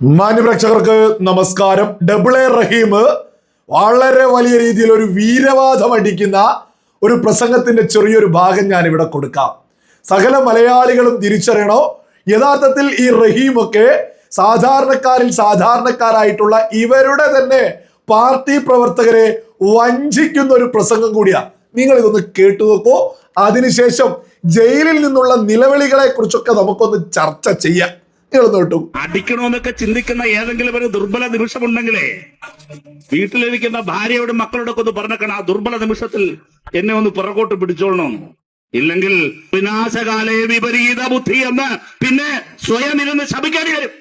മാന്യപ്രേക്ഷകർക്ക് നമസ്കാരം. Double A റഹീം വളരെ വലിയ രീതിയിൽ ഒരു വീരവാദം അടിക്കുന്ന ഒരു പ്രസംഗത്തിന്റെ ചെറിയൊരു ഭാഗം ഞാൻ ഇവിടെ കൊടുക്കാം. സകല മലയാളികളും തിരിച്ചറിയണോ, യഥാർത്ഥത്തിൽ ഈ റഹീമൊക്കെ സാധാരണക്കാരിൽ സാധാരണക്കാരായിട്ടുള്ള ഇവരുടെ തന്നെ പാർട്ടി പ്രവർത്തകരെ വഞ്ചിക്കുന്ന ഒരു പ്രസംഗം കൂടിയാ. നിങ്ങൾ ഇതൊന്ന് കേട്ടു നോക്കൂ. അതിനുശേഷം ജയിലിൽ നിന്നുള്ള നിലവിളികളെ കുറിച്ചൊക്കെ നമുക്കൊന്ന് ചർച്ച ചെയ്യാം. അടിക്കണമെന്നൊക്കെ ചിന്തിക്കുന്ന ഏതെങ്കിലും ഒരു ദുർബല നിമിഷമുണ്ടെങ്കിലേ വീട്ടിലിരിക്കുന്ന ഭാര്യയോടും മക്കളോടൊക്കെ ഒന്ന് പറഞ്ഞേക്കണം, ആ ദുർബല നിമിഷത്തിൽ എന്നെ ഒന്ന് പുറകോട്ട് പിടിച്ചോളണം. ഇല്ലെങ്കിൽ വിനാശകാലേ വിപരീത ബുദ്ധി എന്ന് പിന്നെ സ്വയം ഇരുന്ന് ശപിക്കേണ്ടി വരും.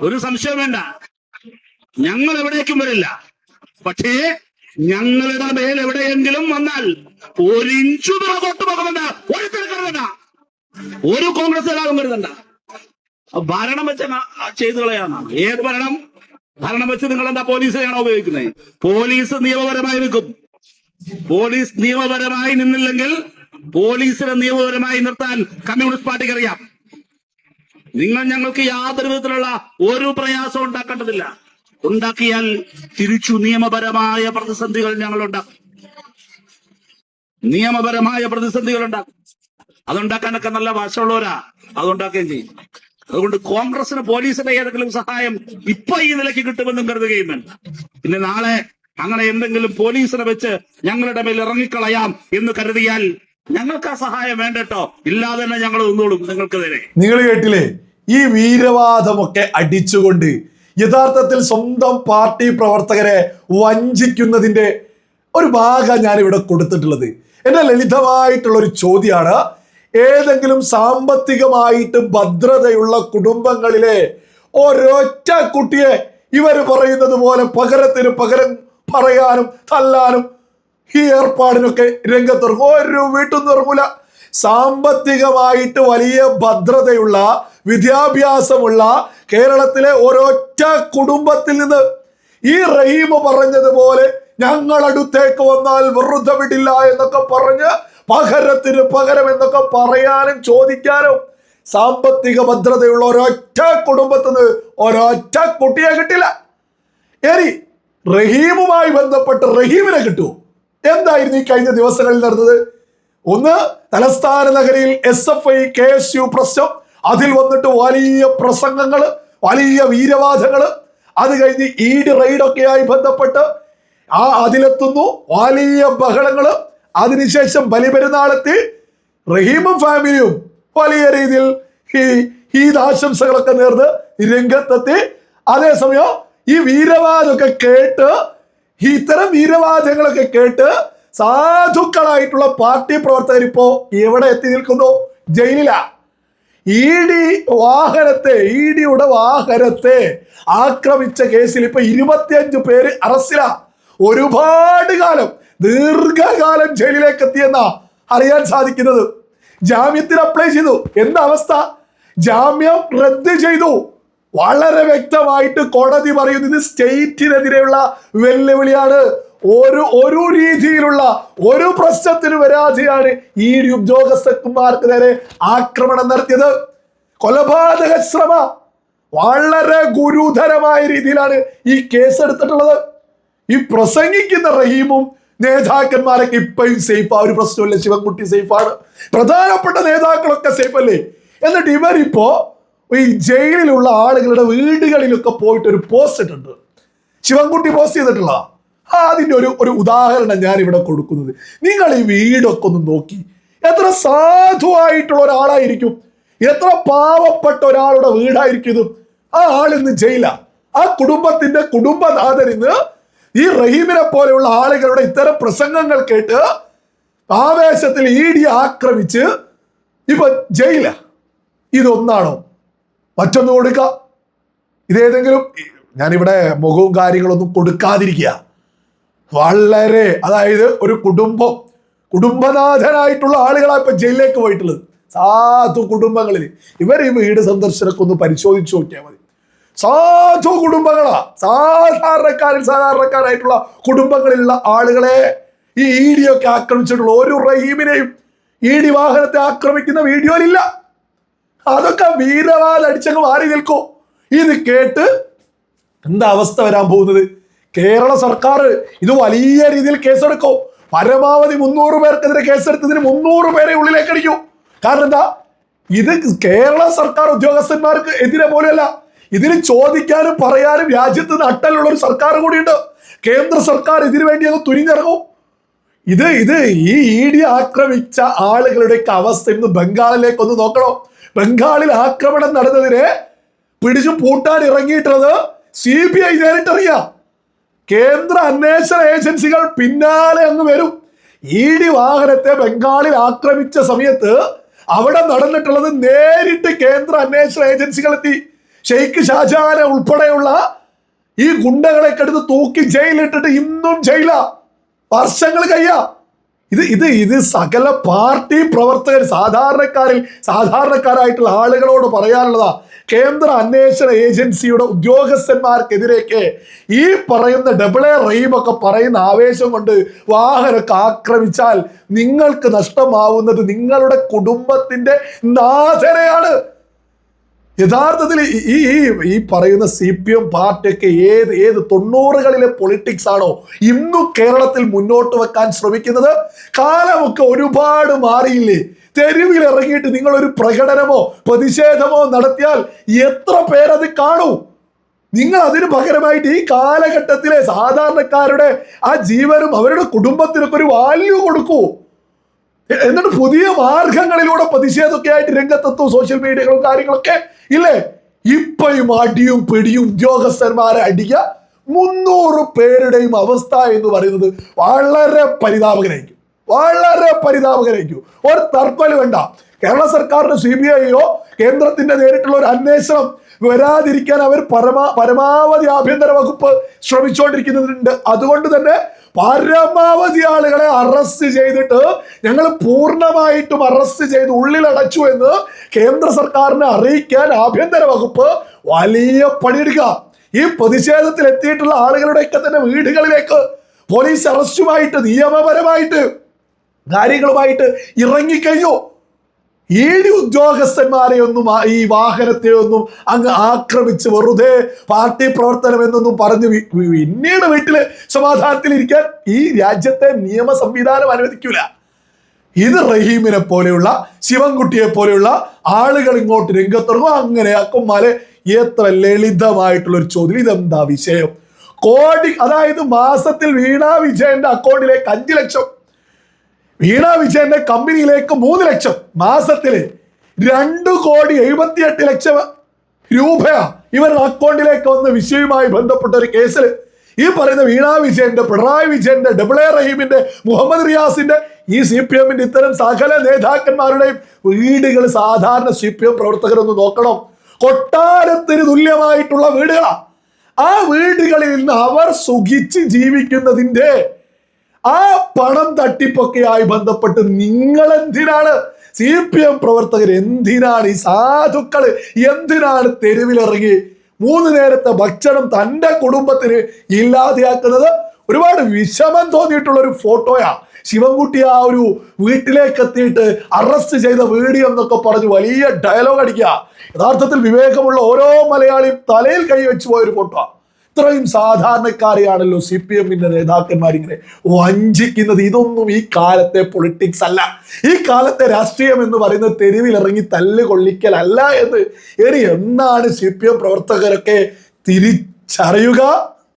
ഒരു സംശയം വേണ്ട, ഞങ്ങൾ എവിടേക്കും വരില്ല. പക്ഷേ ഞങ്ങളുടെ മേൽ എവിടെയെങ്കിലും വന്നാൽ ഒരു ഇഞ്ചു പുറകോട്ട് പോകുന്നുണ്ട്. ഒരു കരുതണ്ട, ഒരു കോൺഗ്രസ്സുകാരും കരുതണ്ട. ഭരണം വെച്ച് ചെയ്തു കളയാണ്. ഏത് ഭരണം? ഭരണം വെച്ച് നിങ്ങൾ എന്താ പോലീസിനെയാണോ ഉപയോഗിക്കുന്നത്? പോലീസ് നിയമപരമായി നിൽക്കും. പോലീസ് നിയമപരമായി നിന്നില്ലെങ്കിൽ പോലീസിനെ നിയമപരമായി നിർത്താൻ കമ്മ്യൂണിസ്റ്റ് പാർട്ടിക്ക് അറിയാം. നിങ്ങൾ ഞങ്ങൾക്ക് യാതൊരു വിധത്തിലുള്ള ഒരു പ്രയാസം ഉണ്ടാക്കേണ്ടതില്ല. ഉണ്ടാക്കിയാൽ തിരിച്ചു നിയമപരമായ പ്രതിസന്ധികൾ ഞങ്ങൾ ഉണ്ടാക്കും. നിയമപരമായ പ്രതിസന്ധികൾ ഉണ്ടാക്കും. അതുണ്ടാക്കാനൊക്കെ നല്ല വശമുള്ളവരാ, അതുണ്ടാക്കുകയും ചെയ്യും. അതുകൊണ്ട് കോൺഗ്രസിന് പോലീസിന്റെ ഏതെങ്കിലും സഹായം ഇപ്പൊ ഈ നിലയ്ക്ക് കിട്ടുമെന്നും കരുതുകയും വേണ്ട. പിന്നെ നാളെ അങ്ങനെ എന്തെങ്കിലും പോലീസിനെ വെച്ച് ഞങ്ങളുടെ മേൽ ഇറങ്ങിക്കളയാം എന്ന് കരുതിയാൽ ഞങ്ങൾക്ക് ആ സഹായം വേണ്ടട്ടോ. ഇല്ലാതെ തന്നെ ഞങ്ങൾ നിന്നോളും നിങ്ങൾക്ക് നേരെ. നിങ്ങൾ കേട്ടില്ലേ ഈ വീരവാദമൊക്കെ അടിച്ചുകൊണ്ട് യഥാർത്ഥത്തിൽ സ്വന്തം പാർട്ടി പ്രവർത്തകരെ വഞ്ചിക്കുന്നതിന്റെ ഒരു ഭാഗം ഞാൻ ഇവിടെ കൊടുത്തിട്ടുള്ളത്. എന്റെ ലളിതമായിട്ടുള്ള ഒരു ചോദ്യമാണ്, ഏതെങ്കിലും സാമ്പത്തികമായിട്ട് ഭദ്രതയുള്ള കുടുംബങ്ങളിലെ ഒരൊറ്റ കുട്ടിയെ ഇവര് പറയുന്നത് പോലെ പകരത്തിന് പകരം പറയാനും തല്ലാനും ഈ ഏർപ്പാടിനൊക്കെ രംഗത്തിറങ്ങും? ഒരു വീട്ടിൽ നിന്ന് ഇറങ്ങൂല. സാമ്പത്തികമായിട്ട് വലിയ ഭദ്രതയുള്ള വിദ്യാഭ്യാസമുള്ള കേരളത്തിലെ ഒരൊറ്റ കുടുംബത്തിൽ നിന്ന് ഈ റഹീം പറഞ്ഞതുപോലെ ഞങ്ങളടുത്തേക്ക് വന്നാൽ വെറുതെ വിടില്ല എന്നൊക്കെ പറഞ്ഞ് പകരത്തിന് പകരം എന്നൊക്കെ പറയാനും ചോദിക്കാനും സാമ്പത്തിക ഭദ്രതയുള്ള ഒരൊറ്റ കുടുംബത്തിൽ നിന്ന് ഒരൊറ്റ കുട്ടിയെ കിട്ടില്ല. ഇനി റഹീമുമായി ബന്ധപ്പെട്ട് റഹീമിനെ കിട്ടുമോ? എന്തായിരുന്നു ഈ കഴിഞ്ഞ ദിവസങ്ങളിൽ നടന്നത്? ഒന്ന്, തലസ്ഥാന നഗരിയിൽ SFI KSU പ്രശ്നം, അതിൽ വന്നിട്ട് വലിയ പ്രസംഗങ്ങള്, വലിയ വീരവാദങ്ങള്. അത് കഴിഞ്ഞ് ED റെയ്ഡൊക്കെയായി ബന്ധപ്പെട്ട് അതിലെത്തുന്നു, വലിയ ബഹളങ്ങള്. അതിനുശേഷം ബലിപെരുന്നാളെത്തി റഹീമും ഫാമിലിയും വലിയ രീതിയിൽ ഈദ് ആശംസകളൊക്കെ നേർന്ന് രംഗത്തെത്തി. അതേസമയം ഈ വീരവാദമൊക്കെ കേട്ട്, ഇത്തരം വീരവാദങ്ങളൊക്കെ കേട്ട് സാധുക്കളായിട്ടുള്ള പാർട്ടി പ്രവർത്തകർ ഇപ്പോ എവിടെ എത്തി നിൽക്കുന്നു? ജയിലിലാ. EDയുടെ വാഹനത്തെ ആക്രമിച്ച കേസിൽ ഇപ്പൊ 25 പേര് അറസ്റ്റിലാ. ഒരുപാട് കാലം, ദീർഘകാലം ജയിലിലേക്ക് എത്തിയെന്നാ അറിയാൻ സാധിക്കുന്നത്. ജാമ്യത്തിന് അപ്ലൈ ചെയ്തു. എന്താ അവസ്ഥ? ജാമ്യം റദ്ദ് ചെയ്തു. വളരെ വ്യക്തമായിട്ട് കോടതി പറയുന്നത് സ്റ്റേറ്റിനെതിരെയുള്ള വെല്ലുവിളിയാണ്. ഒരു രീതിയിലുള്ള ഒരു പ്രശ്നത്തിന് വരാതെയാണ് ED ഉദ്യോഗസ്ഥന്മാർക്ക് നേരെ ആക്രമണം നടത്തിയത്. കൊലപാതക ശ്രമം. വളരെ ഗുരുതരമായ രീതിയിലാണ് ഈ കേസ് എടുത്തിട്ടുള്ളത്. ഈ പ്രസംഗിക്കുന്ന റഹീമും നേതാക്കന്മാരൊക്കെ ഇപ്പോഴും സേഫ്. ആ ഒരു പ്രശ്നമില്ല. ശിവൻകുട്ടി സേഫാണ്, പ്രധാനപ്പെട്ട നേതാക്കളൊക്കെ സേഫ് അല്ലേ? എന്നിട്ട് ഇവരിപ്പോ ഈ ജയിലിലുള്ള ആളുകളുടെ വീടുകളിലൊക്കെ പോയിട്ട് ഒരു പോസ്റ്റ് ഇട്ടുണ്ട്. ശിവൻകുട്ടി പോസ്റ്റ് ചെയ്തിട്ടുള്ള അതിന്റെ ഒരു ഉദാഹരണം ഞാൻ ഇവിടെ കൊടുക്കുന്നത്. നിങ്ങൾ ഈ വീടൊക്കെ ഒന്ന് നോക്കി, എത്ര സാധുവായിട്ടുള്ള ഒരാളായിരിക്കും, എത്ര പാവപ്പെട്ട ഒരാളുടെ വീടായിരിക്കും ഇത്. ആ ആളിന്ന് ജയില. ആ കുടുംബത്തിന്റെ കുടുംബനാഥനിന്ന് ഈ റഹീമിനെ പോലെയുള്ള ആളുകളുടെ ഇത്തരം പ്രസംഗങ്ങൾ കേട്ട് ആവേശത്തിൽ ED ആക്രമിച്ച് ഇപ്പൊ ജയില. ഇതൊന്നാണോ? മറ്റൊന്ന് കൊടുക്ക. ഇതേതെങ്കിലും, ഞാനിവിടെ മുഖവും കാര്യങ്ങളൊന്നും കൊടുക്കാതിരിക്കുക. വളരെ, അതായത് ഒരു കുടുംബനാഥനായിട്ടുള്ള ആളുകളാണ് ഇപ്പൊ ജയിലിലേക്ക് പോയിട്ടുള്ളത്. സാധു കുടുംബങ്ങളിൽ ഇവർ ഈ വീട് സന്ദർശനമൊക്കെ ഒന്ന് പരിശോധിച്ചു നോക്കിയാൽ മതി. സാധു കുടുംബങ്ങളാ, സാധാരണക്കാരായിട്ടുള്ള കുടുംബങ്ങളിലുള്ള ആളുകളെ ഈ ED ഒക്കെ ആക്രമിച്ചിട്ടുള്ള ഒരു റഹീമിനെയും ED വാഹനത്തെ ആക്രമിക്കുന്ന വീഡിയോയിലില്ല. അതൊക്കെ വീരവാദം അടിച്ചങ്ങ് മാറി നിൽക്കൂ. ഇത് കേട്ട് എന്താ അവസ്ഥ വരാൻ പോകുന്നത്? കേരള സർക്കാർ ഇത് വലിയ രീതിയിൽ കേസെടുക്കും. പരമാവധി 300 പേർക്കെതിരെ കേസെടുത്തതിന് 300 പേരെ ഉള്ളിലേക്ക് അടിക്കും. കാരണം എന്താ? ഇത് കേരള സർക്കാർ ഉദ്യോഗസ്ഥന്മാർക്ക് എതിരെ പോലെയല്ല, ഇതിന് ചോദിക്കാനും പറയാനും രാജ്യത്ത് നട്ടലുള്ള ഒരു സർക്കാർ കൂടിയുണ്ട്. കേന്ദ്ര സർക്കാർ ഇതിനു വേണ്ടി അങ്ങ് തുനിഞ്ഞിറങ്ങും. ഇത് ഈ ED ആക്രമിച്ച ആളുകളുടെ അവസ്ഥ ഇന്ന് ബംഗാളിലേക്ക് ഒന്ന് നോക്കണം. ബംഗാളിൽ ആക്രമണം നടന്നതിനെ പിടിച്ചു പൂട്ടാൻ ഇറങ്ങിയിട്ടുള്ളത് CBI നേരിട്ടറിയാം. കേന്ദ്ര അന്വേഷണ ഏജൻസികൾ പിന്നാലെ അങ്ങ് വരും. ED വാഹനത്തെ ബംഗാളിൽ ആക്രമിച്ച സമയത്ത് അവിടെ നടന്നിട്ടുള്ളത് നേരിട്ട് കേന്ദ്ര അന്വേഷണ ഏജൻസികൾ എത്തി. ഷെയ്ഖ് ഷാജഹാനെ ഉൾപ്പെടെയുള്ള ഈ ഗുണ്ടകളെ എടുത്ത് തൂക്കി ജയിലിട്ടിട്ട് ഇന്നും ജയില, വർഷങ്ങൾ കഴിയാ. ഇത് സകല പാർട്ടി പ്രവർത്തകർ സാധാരണക്കാരായിട്ടുള്ള ആളുകളോട് പറയാനുള്ളതാ. കേന്ദ്ര അന്വേഷണ ഏജൻസിയുടെ ഉദ്യോഗസ്ഥന്മാർക്കെതിരേക്ക് ഈ പറയുന്ന AA റഹീമൊക്കെ പറയുന്ന ആവേശം കൊണ്ട് വാഹനമൊക്കെ ആക്രമിച്ചാൽ നിങ്ങൾക്ക് നഷ്ടമാവുന്നത് നിങ്ങളുടെ കുടുംബത്തിന്റെ നാഥനെയാണ്. യഥാർത്ഥത്തിൽ ഈ പറയുന്ന CPM പാർട്ടിയൊക്കെ ഏത് 90കളിലെ പൊളിറ്റിക്സ് ആണോ ഇന്നും കേരളത്തിൽ മുന്നോട്ട് വെക്കാൻ ശ്രമിക്കുന്നത്? കാലമൊക്കെ ഒരുപാട് മാറിയില്ലേ? തെരുവിൽ ഇറങ്ങിയിട്ട് നിങ്ങൾ ഒരു പ്രകടനമോ പ്രതിഷേധമോ നടത്തിയാൽ എത്ര പേരത് കാണൂ? നിങ്ങൾ അതിന് പകരമായിട്ട് ഈ കാലഘട്ടത്തിലെ സാധാരണക്കാരുടെ ആ ജീവനും അവരുടെ കുടുംബത്തിനൊക്കെ ഒരു വാല്യൂ കൊടുക്കൂ. എന്നിട്ട് പുതിയ മാർഗങ്ങളിലൂടെ പ്രതിഷേധമൊക്കെ ആയിട്ട് രംഗത്തെത്തും. സോഷ്യൽ മീഡിയകളും കാര്യങ്ങളൊക്കെ ഇല്ലേ? ഇപ്പയും അടിയും പിടിയും ഉദ്യോഗസ്ഥന്മാരെ അടിക്കുക, 300 പേരുടെയും അവസ്ഥ എന്ന് പറയുന്നത് വളരെ പരിതാപകരായിരിക്കും. ഒരു തർക്കലും വേണ്ട. കേരള സർക്കാരിന് CBIയോ കേന്ദ്രത്തിന്റെ നേരിട്ടുള്ള ഒരു അന്വേഷണം വരാതിരിക്കാൻ അവർ പരമാവധി ആഭ്യന്തര വകുപ്പ് ശ്രമിച്ചുകൊണ്ടിരിക്കുന്നുണ്ട്. അതുകൊണ്ട് തന്നെ പരമാവധി ആളുകളെ അറസ്റ്റ് ചെയ്തിട്ട് ഞങ്ങൾ പൂർണ്ണമായിട്ടും അറസ്റ്റ് ചെയ്ത് ഉള്ളിലടച്ചു എന്ന് കേന്ദ്ര സർക്കാരിനെ അറിയിക്കാൻ ആഭ്യന്തര വകുപ്പ് വലിയ പണിയെടുക്കുക. ഈ പ്രതിഷേധത്തിൽ എത്തിയിട്ടുള്ള ആളുകളുടെയൊക്കെ തന്നെ വീടുകളിലേക്ക് പോലീസ് അറസ്റ്റുമായിട്ട് നിയമപരമായിട്ട് കാര്യങ്ങളുമായിട്ട് ഇറങ്ങിക്കഴിഞ്ഞു. ED ഉദ്യോഗസ്ഥന്മാരെ ഒന്നും ഈ വാഹനത്തെ ഒന്നും അങ്ങ് ആക്രമിച്ച് വെറുതെ പാർട്ടി പ്രവർത്തനം എന്നൊന്നും പറഞ്ഞ് പിന്നീട് വീട്ടില് സമാധാനത്തിലിരിക്കാൻ ഈ രാജ്യത്തെ നിയമ സംവിധാനം അനുവദിക്കൂല. ഇത് റഹീമിനെ പോലെയുള്ള ശിവൻകുട്ടിയെ പോലെയുള്ള ആളുകൾ ഇങ്ങോട്ട് രംഗത്തിറങ്ങും. അങ്ങനെ അക്കുമാലെ എത്ര ലളിതമായിട്ടുള്ള ഒരു ചോദ്യം. ഇതെന്താ വിഷയം? അതായത് മാസത്തിൽ വീണ വിജയന്റെ അക്കൗണ്ടിലേക്ക് 5 ലക്ഷം, വീണ വിജയന്റെ കമ്പനിയിലേക്ക് 3 ലക്ഷം, മാസത്തില് 2,78,00,000 രൂപയാ ഇവരുടെ അക്കൗണ്ടിലേക്ക് വന്ന വിഷയവുമായി ബന്ധപ്പെട്ട ഒരു കേസിൽ ഈ പറയുന്ന വീണ വിജയന്റെ, പിണറായി വിജയന്റെ, AA റഹീമിന്റെ, മുഹമ്മദ് റിയാസിന്റെ, ഈ CPMന്റെ ഇത്തരം സകല നേതാക്കന്മാരുടെയും വീടുകൾ സാധാരണ CPM പ്രവർത്തകരൊന്ന് നോക്കണം. കൊട്ടാരത്തിന് തുല്യമായിട്ടുള്ള വീടുകളാ. ആ വീടുകളിൽ നിന്ന് അവർ സുഖിച്ച് ജീവിക്കുന്നതിന്റെ ആ പണം തട്ടിപ്പൊക്കെയായി ബന്ധപ്പെട്ട് നിങ്ങൾ എന്തിനാണ്, CPM പ്രവർത്തകർ എന്തിനാണ്, ഈ സാധുക്കള് എന്തിനാണ് തെരുവിലിറങ്ങി 3 നേരത്തെ ഭക്ഷണം തന്റെ കുടുംബത്തിന് ഇല്ലാതെയാക്കുന്നത്? ഒരുപാട് വിഷമം തോന്നിയിട്ടുള്ള ഒരു ഫോട്ടോയാ ശിവൻകുട്ടി ആ ഒരു വീട്ടിലേക്ക് എത്തിയിട്ട് അറസ്റ്റ് ചെയ്ത വീഡിയോ എന്നൊക്കെ പറഞ്ഞ് വലിയ ഡയലോഗ് അടിക്കുക. യഥാർത്ഥത്തിൽ വിവേകമുള്ള ഓരോ മലയാളിയും തലയിൽ കൈവച്ചു പോയൊരു ഫോട്ടോ. ഇത്രയും സാധാരണക്കാരെയാണല്ലോ CPMന്റെ നേതാക്കന്മാർ ഇങ്ങനെ വഞ്ചിക്കുന്നത്. ഇതൊന്നും ഈ കാലത്തെ പൊളിറ്റിക്സ് അല്ല. ഈ കാലത്തെ രാഷ്ട്രീയം എന്ന് പറയുന്നത് തെരുവിലിറങ്ങി തല്ല് കൊള്ളിക്കലല്ല എന്ന് ഇനി എന്നാണ് CPM പ്രവർത്തകരൊക്കെ തിരിച്ചറിയുക?